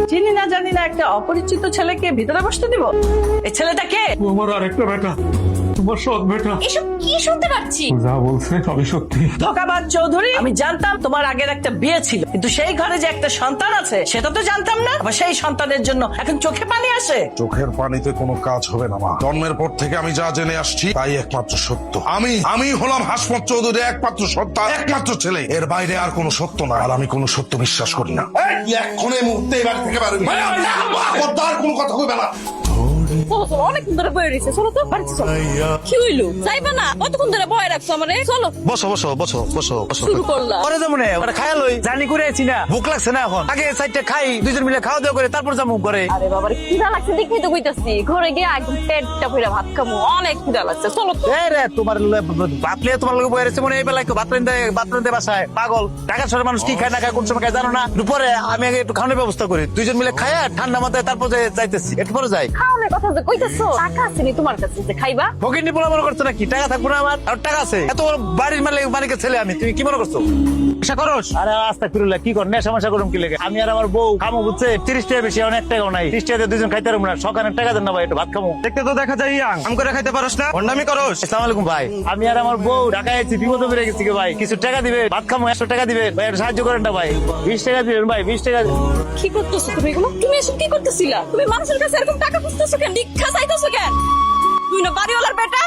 চিনি না জানি না একটা অপরিচিত ছেলেকে ভিতরে বসতে দিব? এই ছেলেটা কে? আমার আরেকটা বেটা, তোমার সৎ বেটা। এসব কি শুনতে পাচ্ছি? যা বলছে সবই সত্যি। ধোকাবাজ চৌধুরী, আমি জানতাম তোমার আগের একটা বিয়ে ছিল, কিন্তু সেই ঘরে যে একটা সন্তান আছে সেটা তো জানতাম না। আবার সেই সন্তানের জন্য এখন চোখে পানি আসে। চোখের পানিতে কোনো কাজ হবে না মা। জন্মের পর থেকে আমি যা জেনে আসছি তাই একমাত্র সত্য। আমি হলাম হাসমত চৌধুরী একমাত্র সন্তান, একমাত্র ছেলে। এর বাইরে আর কোনো সত্য না, আর আমি কোনো সত্য বিশ্বাস করি না। এখন এই মুহূর্তে এবার থেকে পারবি আর কোনো কথা কইবে না। চলো চলো, অনেকক্ষণ ধরে বয়ে রয়েছে, চলো তো বাড়িতে চলো। কি হইলো, যাইবা না? কতক্ষণ ধরে বয়ে রাখছো আমারে? চলো। বসো বসো বসো বসো বসো। শুরু করলাম। পরে যাবো না, ওটা খায়া লই, জানি করে আছি না, ভুক লাগছে না এখন। আগে সাইডটা খাই, দুইজন মিলে খাওয়া দাওয়া করে তারপর যাবো করে। আরে বাবারে, খিদা লাগছে দেখেই তো কইতাছি, ঘরে গিয়ে একদম পেটটা ভরে ভাত খাবো, অনেক খিদা লাগছে, চলো তো। এই রে, তোমার ভাত লিয়ে তোমার লোক বয়ে রয়েছে মনে হয়, এই বেলায় ভাত রান্ধে বাসায় পাগল। ঢাকার শহরের মানুষ কি খায় না খায়, কোন সময় খায় জানো না। দুপুরে আমি আগে একটু খাওয়ানোর ব্যবস্থা করি, দুইজন মিলে খায়া ঠান্ডা মাথায় তারপর যাইতেছি, একটু পরে যাই। খাওয়ানোর কথা যে কইতাছো, টাকা আছে নি তোমার কাছে যে খাইবা? ফকির পোলা মনে করছো নাকি টাকা থাকবো না আমার? আর টাকা আছে, এত বড় বাড়ির মালিকের ছেলে আমি, তুমি কি মনে করছো? নেশা করস? আরে আস্তা ফিরুল্লাহ, কি কর নেশা মশা করুম কি লেগে? আমি আর আমার বউ খামো বুঝছে, 30 টাকা বেশি, অনেক টাকাও নাই। 30 টাকা দুজন খাইতে পারবো না, সকালে টাকা দেন না ভাই, একটু ভাত খামো। দেখতে তো দেখা যায় ইয়াং, আম করে খাইতে পারস না, অন্নামি করস। আসসালামু আলাইকুম ভাই, আমি আর আমার বউ ঢাকায় আছি, বিপদে পড়ে গেছি ভাই, কিছু টাকা দিবে, ভাত খামো, 100 টাকা দিবে ভাই, একটু সাহায্য করেন না ভাই, 20 টাকা দিবেন ভাই, 20 টাকা। কি করতেছো তুমি এগুলো? তুমি এসব কি করতেছিলা? তুমি মানুষের কাছে এরকম টাকা খুঁজতেছো কেন? ভিক্ষা চাইতেছো কেন? তুই না বাড়িওয়ালার বেটা?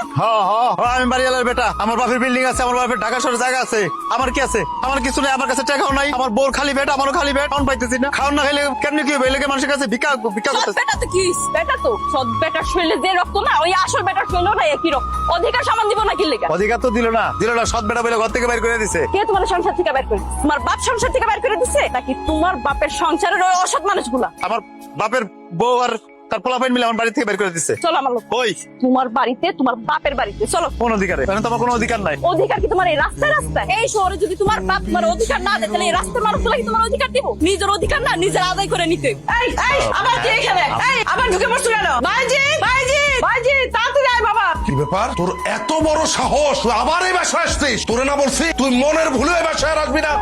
আমি বাড়িওয়ালার বেটা, আমার বাপের বিল্ডিং আছে, আমার বাপের ঢাকা শহরে জায়গা আছে, আমার কি আছে? আমার কিছু নেই, আমার কাছে টাকাও নাই, আমার বউর খালি বেড, আমারও খালি বেড, অন পাইতেছি না, খাওয়ান না খাইলে কেমনি কি হবে? এলাকে মানুষের কাছে ভিক্ষা সৎ করতেছে। বেটা তো কি হইছে? বেটা তো সৎ বেটার শরীরে যে রক্ত না, ওই আসল বেটার শরীরেও না একই রক্ত। অধিকার সমান দিব না কি লেগা? অধিকার তো দিল না, সৎ বেটা বলে ঘর থেকে বাইর করে দিছে। কে তোমার সংসার থেকে বের করে দিছে? তোমার বাপ সংসার থেকে বের করে দিছে নাকি তোমার বাপের সংসারের ওই অসৎ মানুষগুলা? আমার বাপের বউ আর তার পোলাপাইন মিলে আমার বাড়ি থেকে বের করে দিছে। চলো আমার লোক। ওই তোমার বাড়িতে, তোমার বাপের বাড়িতে চলো। কোন অধিকারে? এখন তো আমার কোনো অধিকার নাই। অধিকার কি তোমার এই রাস্তায় রাস্তায়? এই শহরে যদি তোমার বাপ তোমার অধিকার না দেয়, তাহলে এই রাস্তার মানুষগুলা কি তোমার অধিকার দিব? নিজের অধিকার না, নিজের আদায় করে নিতে। এই এই আবার কি এখানে? এই আবার ঢুকে পড়ছো কেন? ভাইজি ভাইজি ভাইজি, তাড়াতাড়ি আয় বাবা। কি ব্যাপার তোর এত বড় সাহস, তুই আবার এই বাসায় আসছিস? তোরে না বলছি তুই মনের ভুলে এই বাসায় আর আসবি না?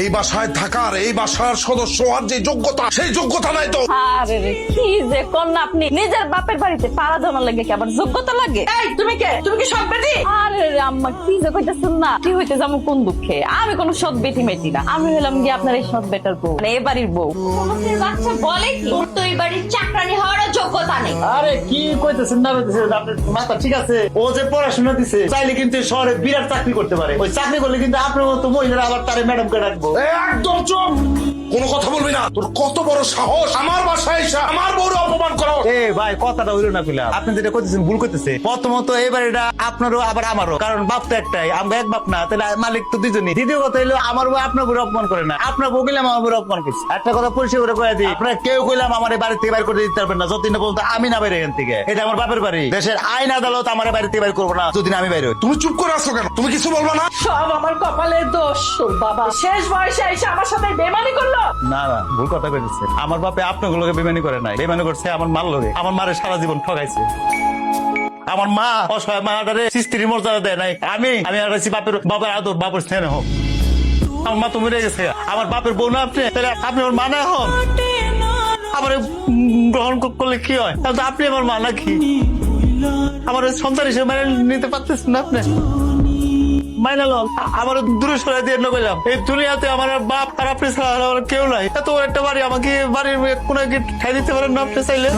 এই বাসায় থাকার, এই বাসার সদস্য হওয়ার যে যোগ্যতা, সেই যোগ্যতা নাই তো। আরে রে, কি যে কন্যা আপনি! নিজের বাপের বাড়িতে পাড়া জমা লাগে কি আবার যোগ্যতা লাগে? এই তুমি কে? তুমি কি সব বেটি? আরে রে আম্মা, কি যে কইতেছেন না, কি হইতে যাবো কোন দুঃখে? আমি কোন সৎ বেটি মেটি না, আমি হলাম গিয়ে আপনার এই সৎ বেটার বউ, মানে এ বাড়ির বউ। বাচ্চা বলে কি তোর তো এই বাড়ির চাকরানি হওয়ার যোগ্যতা নেই। আরে কি কইতেছেন না কইতেছেন, আপনার মাথা ঠিক আছে? ও যে পড়াশোনা দিছে, চাইলে কিন্তু শহরে বিরাট চাকরি করতে পারে। ওই চাকরি করলে কিন্তু আপনার মতো মহিলারা আবার তারে ম্যাডামকে রাখবো। একদম চুপ, কোনো কথা বলবি না। তোর কত বড় সাহস আমার বাসায় এসে আমার বউরে অপমান করো? এ ভাই, কথাটা হইলো না কইলা, আপনি যেটা কইতেছেন ভুল কইতেছে। প্রথমত এবার এটা আপনারও আবার আমারও, কারণ বাপ তো একটাই, আমরা এক বাপ না, তাহলে মালিক তো দুজনই। দ্বিতীয় কথা হইলো আমার বউ আপনার বউরে অপমান করে না, আপনার বউ গেলাম আমার বউরে অপমান করছে। একটা কথা পরিষ্কার করে কয়ে দিই, আপনারা কেউ কইলাম আমার এই বাড়ি থেকে বাইর করে দিতে পারবেন না যতদিন না পর্যন্ত আমি না বাইরে এখান থেকে। এটা আমার বাপের বাড়ি, দেশের আইন আদালত আমার বাড়ি থেকে বাইর করবো না যতদিন আমি বাইরে হই। তুমি চুপ করে আসছো কেন? তুমি কিছু বলবা না? সব আমার কপালের দোষ। তোর বাবা শেষ বয়সে এসে আমার সাথে বেমানি করলো। না না, ভুল কথা কইতেছে। আমার বাপে আপনাগুলোকে বেমানি করে নাই, বেমানি করছে আমার মার লোকে। আমার মারে সারা জীবন ঠকাইছে। আমার মা অসহায় মাটারে স্ত্রীর মর্যাদা দেয় নাই। আমি আর বাপের আদর, বাপের স্নেহ হোক। আমার মা তো মরে গেছে, আমার বাপের বউ না আপনি, তাহলে আপনি আমার মা না হন? আমার গ্রহণ করলে কি হয়? তাহলে আপনি আমার মা নাকি? আমার সন্তান হিসেবে মেনে নিতে পারতেছেন না আপনি? মাইনা লন, আমার দূরে সরাই দিয়ে নগেলাম। এই দুনিয়াতে আমার বাপ আর আপনি ছাড়া আমার কেউ নাই। এত একটা বাড়ি, আমাকে বাড়ির কোনো ঠাই দিতে পারেন না আপনি চাইলে?